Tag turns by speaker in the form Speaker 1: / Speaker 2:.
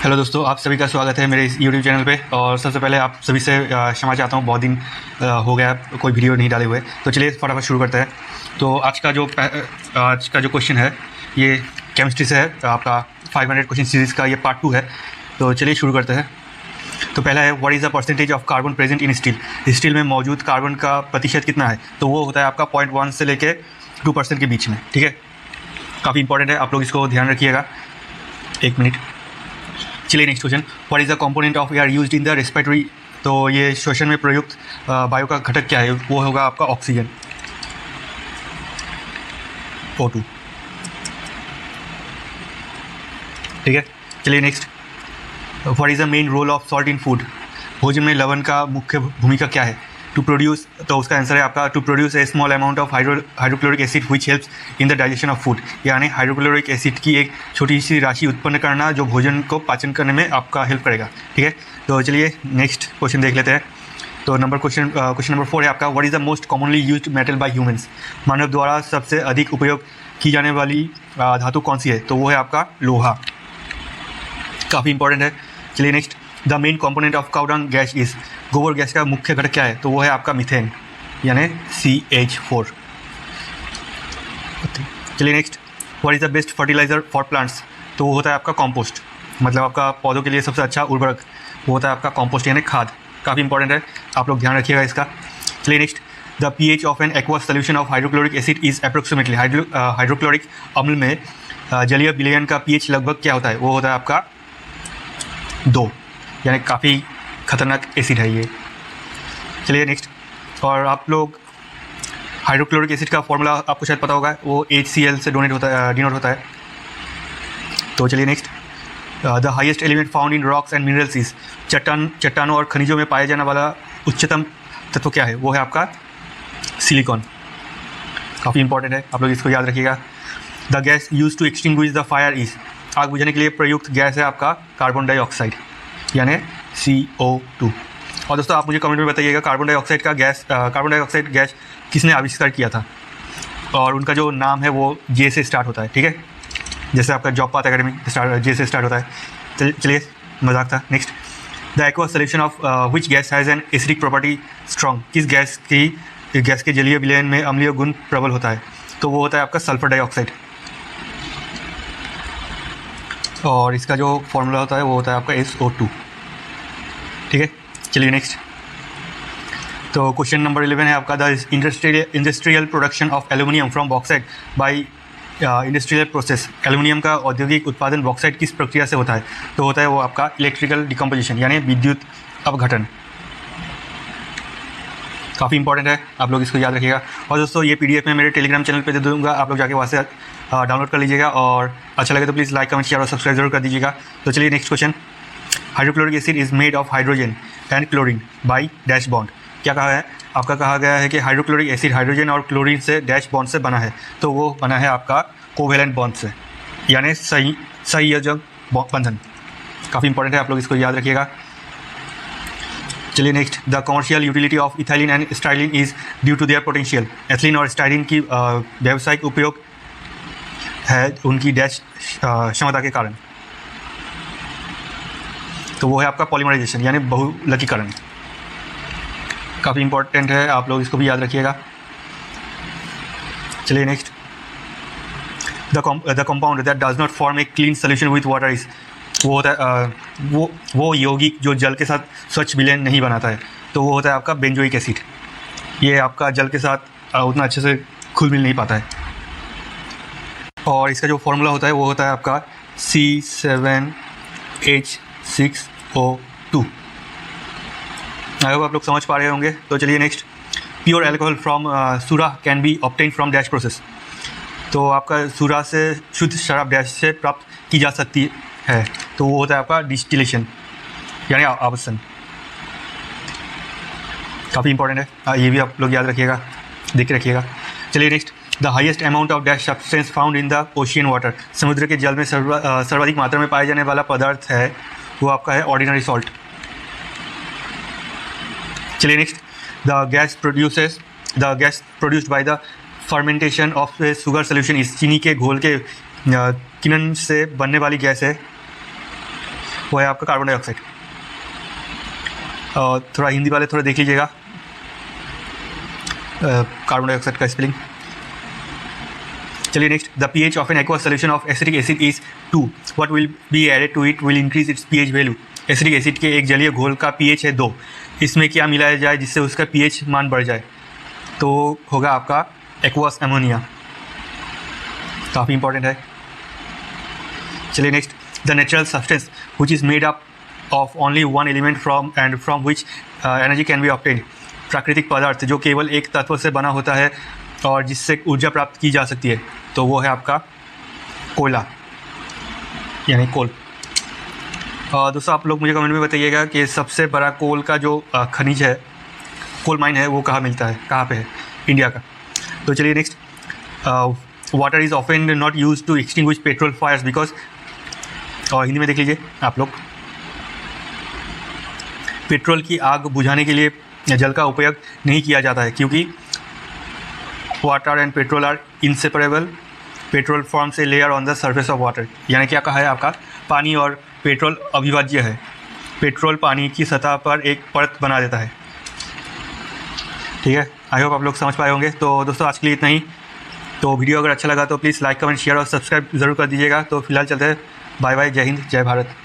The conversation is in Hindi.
Speaker 1: हेलो दोस्तों, आप सभी का स्वागत है मेरे इस यूट्यूब चैनल पे। और सबसे पहले आप सभी से क्षमा चाहता हूँ, बहुत दिन हो गया कोई वीडियो नहीं डाले हुए। तो चलिए फटाफट शुरू करते हैं। तो आज का जो क्वेश्चन है ये केमिस्ट्री से है, आपका 500 क्वेश्चन सीरीज़ का ये पार्ट 2 है। तो चलिए शुरू करते हैं। तो पहला है, what is the percentage of carbon present in steel. Steel में मौजूद कार्बन का प्रतिशत कितना है? तो वो होता है आपका 0.1 से लेके 2% के बीच में। ठीक है, काफ़ी इंपॉर्टेंट है, आप लोग इसको ध्यान रखिएगा। एक मिनट। चलिए next question, what is the component of air used in the respiratory. तो ये श्वसन में प्रयुक्त वायु का घटक क्या है? वो होगा आपका ऑक्सीजन, O2। ठीक है, चलिए next, what is the main role of salt in food. भोजन में लवण का मुख्य भूमिका क्या है? टू प्रोड्यूस, तो उसका आंसर है आपका to produce a small amount of hydrochloric acid which helps in the digestion of food. यानी हाइड्रोक्लोरिक एसिड की एक छोटी सी राशि उत्पन्न करना जो भोजन को पाचन करने में आपका हेल्प करेगा। ठीक है, तो चलिए नेक्स्ट क्वेश्चन देख लेते हैं। तो क्वेश्चन नंबर 4 है आपका, what is the most commonly used metal by humans. मानव द्वारा सबसे अधिक उपयोग की जाने वाली धातु कौन सी है? तो वो है आपका लोहा, काफ़ी इंपॉर्टेंट है। चलिए next, the main component of cow dung gas is. गोबर गैस का मुख्य घटक क्या है? तो वो है आपका मीथेन, यानी CH4। चलिए next, what is the best fertiliser for plants. तो वो होता है आपका कंपोस्ट, मतलब आपका पौधों के लिए सबसे अच्छा उर्वरक वो होता है आपका कंपोस्ट यानी खाद। काफ़ी इंपॉर्टेंट है, आप लोग ध्यान रखिएगा इसका। चलिए next, the pH of an aqua solution of hydrochloric acid is approximately. Hydrochloric अम्ल में जलीय विलयन का pH लगभग क्या होता है? वो होता है आपका 2, यानी काफ़ी खतरनाक एसिड है ये। चलिए नेक्स्ट, और आप लोग हाइड्रोक्लोरिक एसिड का फॉर्मूला आपको शायद पता होगा, वो HCl से डिनोट होता है। तो चलिए next, the highest element found in rocks and minerals is. चट्टानों और खनिजों में पाया जाने वाला उच्चतम तत्व क्या है? वो है आपका सिलिकॉन, काफ़ी इंपॉर्टेंट है, आप लोग इसको याद रखिएगा। The gas use to extinguish the fire is. आग बुझाने के लिए प्रयुक्त गैस है आपका कार्बन डाइऑक्साइड, यानी CO2। और दोस्तों आप मुझे कमेंट में बताइएगा कार्बन डाइऑक्साइड गैस किसने आविष्कार किया था, और उनका जो नाम है वो J से स्टार्ट होता है। ठीक है, जैसे आपका जॉब पाथ एकेडमी J से स्टार्ट होता है। चलिए मजाक था। Next, the aqua solution of which gas has an acidic property strong. किस गैस के जलीय विलयन में अम्लीय गुण प्रबल होता है? तो वो होता है आपका सल्फर डाइऑक्साइड, और इसका जो फॉर्मूला होता है वो होता है आपका SO2। ठीक है, चलिए नेक्स्ट, तो क्वेश्चन नंबर 11 है आपका, the industrial production of aluminium from bauxite by industrial process. Aluminium का औद्योगिक उत्पादन बॉक्साइट किस प्रक्रिया से होता है? तो होता है वो आपका इलेक्ट्रिकल डिकम्पोजिशन, यानी विद्युत अपघटन। काफ़ी इंपॉर्टेंट है, आप लोग इसको याद रखिएगा। और दोस्तों ये PDF मैं मेरे टेलीग्राम चैनल पे दे दूँगा, आप लोग जाके वहाँ से डाउनलोड कर लीजिएगा, और अच्छा लगे तो प्लीज़ लाइक कमेंट शेयर और सब्सक्राइब जरूर कर दीजिएगा। तो चलिए next question, hydrochloric acid is made of hydrogen and chlorine by dash bond. क्या कहा है? आपका कहा गया है कि हाइड्रोक्लोरिक एसिड हाइड्रोजन और क्लोरीन से डैश बॉन्ड से बना है। तो वो बना है आपका कोवेलेंट बॉन्ड से, यानी संयोजक बंधन। काफ़ी इंपॉर्टेंट है, आप लोग इसको याद रखिएगा। चलिए next, the commercial utility of ethylene and styrene is due to their potential. Ethylene और स्टाइलिन की व्यावसायिक उपयोग है उनकी डैश क्षमता के कारण। तो वो है आपका पॉलीमराइजेशन, यानी बहुलकीकरण। काफ़ी इंपॉर्टेंट है, आप लोग इसको भी याद रखिएगा। चलिए next, the compound that does not form a clean solution with water is. वो होता है वो यौगिक जो जल के साथ स्वच्छ विलयन नहीं बनाता है। तो वो होता है आपका बेंजोइक एसिड। ये आपका जल के साथ उतना अच्छे से घुल मिल नहीं पाता है, और इसका जो फॉर्मूला होता है वो होता है आपका C7H6O2। आई होप आप लोग समझ पा रहे होंगे। तो चलिए नेक्स्ट, प्योर एल्कोहल फ्रॉम सूरा can be obtain from dash process. तो आपका सूरा से शुद्ध शराब डैश से प्राप्त की जा सकती है। तो वो होता है आपका डिस्टिलेशन, यानी आवासन। काफ़ी इंपॉर्टेंट है, ये भी आप लोग याद रखिएगा, देख रखिएगा। चलिए next, the highest amount of dash substance found in the ocean water. समुद्र के जल में सर्वाधिक मात्रा में पाए जाने वाला पदार्थ है वो आपका है ऑर्डिनरी सॉल्ट। चलिए next, the gas produced by the fermentation of sugar solution इस। चीनी के घोल के किण्वन से बनने वाली गैस है वो है आपका कार्बन डाइऑक्साइड। थोड़ा हिंदी वाले थोड़ा देख लीजिएगा कार्बन डाइऑक्साइड का स्पेलिंग। चलिए next, the pH of an aqua solution of acetic acid is 2। What will be added to it will increase its pH value. Acetic acid के एक जलीय घोल का pH है 2, इसमें क्या मिलाया जाए जिससे उसका pH मान बढ़ जाए, तो होगा आपका एक्वस अमोनिया। काफ़ी इंपॉर्टेंट है। चलिए next, the natural substance which is made up of only one element from which energy can be obtained. प्राकृतिक पदार्थ जो केवल एक तत्व से बना होता है और जिससे ऊर्जा प्राप्त की जा सकती है, तो वो है आपका कोयला यानी कोल। दोस्तों आप लोग मुझे कमेंट में बताइएगा कि सबसे बड़ा कोल का जो खनिज है, कोल माइन है, वो कहाँ मिलता है, कहाँ पे है इंडिया का। तो चलिए next, water is often not use to extinguish petrol fires because, और हिंदी में देख लीजिए आप लोग, पेट्रोल की आग बुझाने के लिए जल का उपयोग नहीं किया जाता है क्योंकि water and petrol are inseparable. Petrol forms a layer on the surface of water, यानी क्या कहा है आपका, पानी और पेट्रोल अविभाज्य है। पेट्रोल पानी की सतह पर एक परत बना देता है। ठीक है, आई होप आप लोग समझ पाए होंगे। तो दोस्तों आज के लिए इतना ही। तो वीडियो अगर अच्छा लगा तो प्लीज़ लाइक कमेंट शेयर और सब्सक्राइब ज़रूर कर दीजिएगा। तो फिलहाल चलते हैं, बाय बाय, जय हिंद, जय भारत।